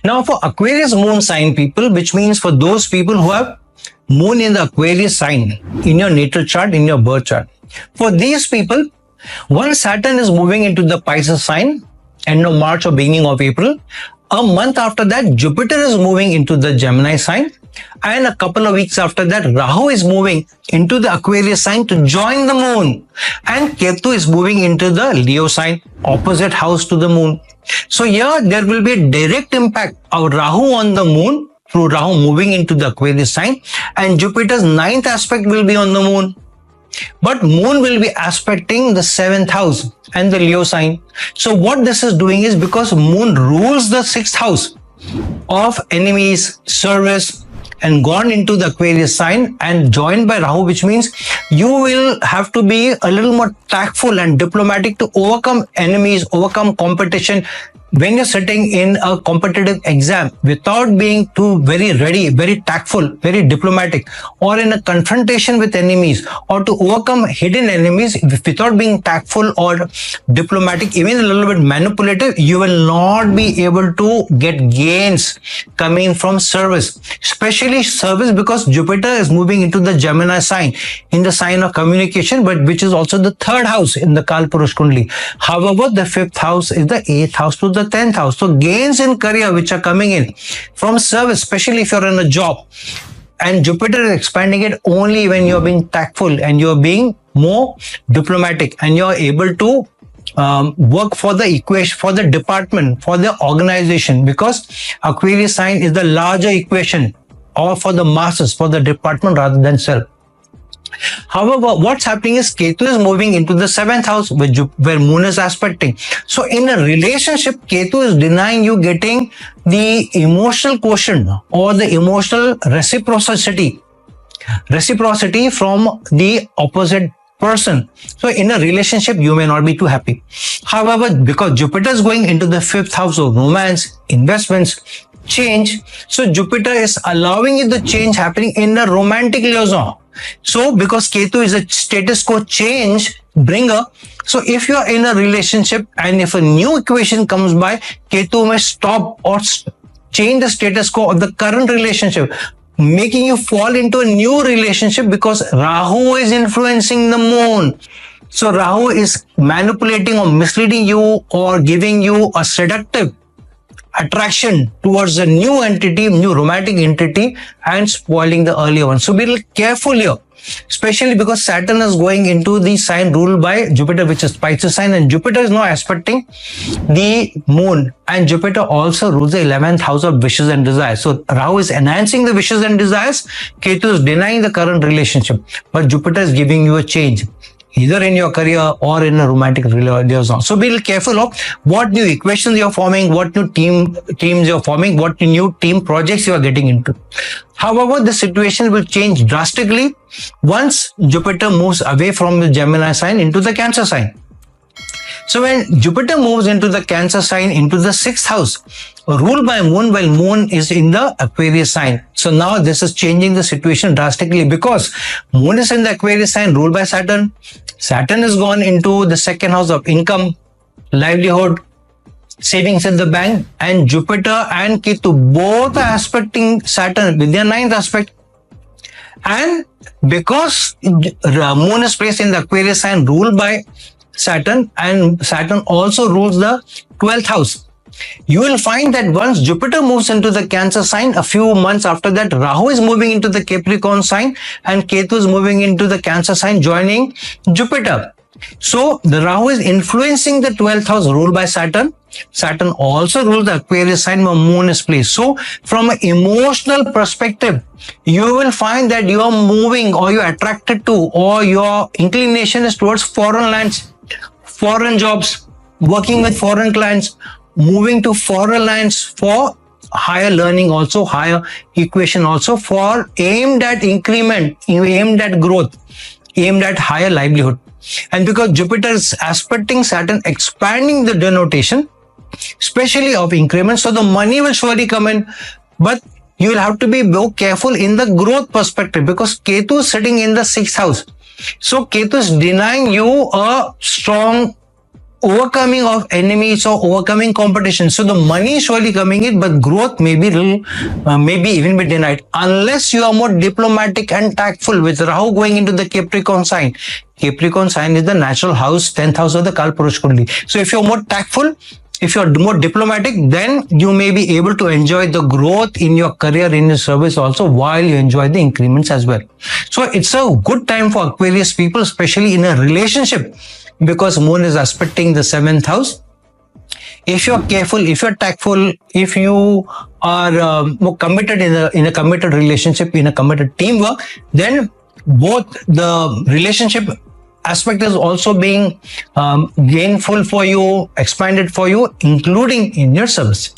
Now for Aquarius moon sign people, which means for those people who have moon in the Aquarius sign in your natal chart, in your birth chart. For these people, once Saturn is moving into the Pisces sign, end of March or beginning of April, a month after that, Jupiter is moving into the Gemini sign, and a couple of weeks after that, Rahu is moving into the Aquarius sign to join the moon, and Ketu is moving into the Leo sign, opposite house to the moon. So here there will be a direct impact of Rahu on the moon through Rahu moving into the Aquarius sign, and Jupiter's ninth aspect will be on the moon. But moon will be aspecting the 7th house and the Leo sign. So what this is doing is, because moon rules the 6th house of enemies, service, and gone into the Aquarius sign and joined by Rahu, which means you will have to be a little more tactful and diplomatic to overcome enemies, overcome competition when you're sitting in a competitive exam, without being too very ready, very tactful, very diplomatic, or in a confrontation with enemies, or to overcome hidden enemies without being tactful or diplomatic, even a little bit manipulative, you will not be able to get gains coming from service, especially service, because Jupiter is moving into the Gemini sign, in the sign of communication, but which is also the 3rd house in the Kalpurush Kundali. However, the 5th house is the 8th house to the 10th house. So gains in career which are coming in from service, especially if you're in a job, and Jupiter is expanding it only when you're being tactful and you're being more diplomatic and you're able to work for the equation, for the department, for the organization, because Aquarius sign is the larger equation, or for the masses, for the department rather than self. However, what's happening is Ketu is moving into the 7th house where moon is aspecting. So in a relationship, Ketu is denying you getting the emotional quotient or the emotional reciprocity from the opposite person. So in a relationship, you may not be too happy. However, because Jupiter is going into the 5th house of romance, investments, change, so Jupiter is allowing you the change happening in the romantic liaison. So because Ketu is a status quo change bringer, so if you are in a relationship and if a new equation comes by, Ketu may stop or change the status quo of the current relationship, making you fall into a new relationship, because Rahu is influencing the moon. So Rahu is manipulating or misleading you or giving you a seductive attraction towards a new entity, new romantic entity, and spoiling the earlier one. So be a little careful here, especially because Saturn is going into the sign ruled by Jupiter, which is Pisces sign, and Jupiter is now aspecting the moon, and Jupiter also rules the 11th house of wishes and desires. So Rahu is enhancing the wishes and desires, Ketu is denying the current relationship, but Jupiter is giving you a change, either in your career or in a romantic liaison. So be a little careful of what new equations you're forming, what new teams you're forming, what new team projects you're getting into. However, the situation will change drastically once Jupiter moves away from the Gemini sign into the Cancer sign. So when Jupiter moves into the Cancer sign, into the 6th house, ruled by moon, while moon is in the Aquarius sign. So now this is changing the situation drastically, because moon is in the Aquarius sign ruled by Saturn. Saturn has gone into the 2nd house of income, livelihood, savings in the bank, and Jupiter and Ketu both are aspecting Saturn with their 9th aspect. And because moon is placed in the Aquarius sign ruled by Saturn, and Saturn also rules the 12th house, you will find that once Jupiter moves into the Cancer sign, a few months after that, Rahu is moving into the Capricorn sign and Ketu is moving into the Cancer sign, joining Jupiter. So the Rahu is influencing the 12th house ruled by Saturn. Saturn also rules the Aquarius sign where moon is placed. So from an emotional perspective, you will find that you are moving, or you are attracted to, or your inclination is towards foreign lands, foreign jobs, working with foreign clients, moving to foreign lands for higher learning, also higher equation, also for aimed at increment, aimed at growth, aimed at higher livelihood. And because Jupiter is aspecting Saturn, expanding the denotation, especially of increment, so the money will surely come in, but you will have to be more careful in the growth perspective, because Ketu is sitting in the 6th house. So Ketu is denying you a strong overcoming of enemies or overcoming competition. So the money is surely coming in, but growth may be maybe even be denied unless you are more diplomatic and tactful. With Rahu going into the Capricorn sign. Capricorn sign is the natural house, 10th house of the Kalpurush Kundi. So if you're more tactful, if you're more diplomatic, then you may be able to enjoy the growth in your career, in your service also, while you enjoy the increments as well. So it's a good time for Aquarius people, especially in a relationship, because Moon is aspecting the 7th house. If you're careful, if you're tactful, if you are more committed in a committed relationship, in a committed teamwork, then both the relationship aspect is also being gainful for you, expanded for you, including in your service.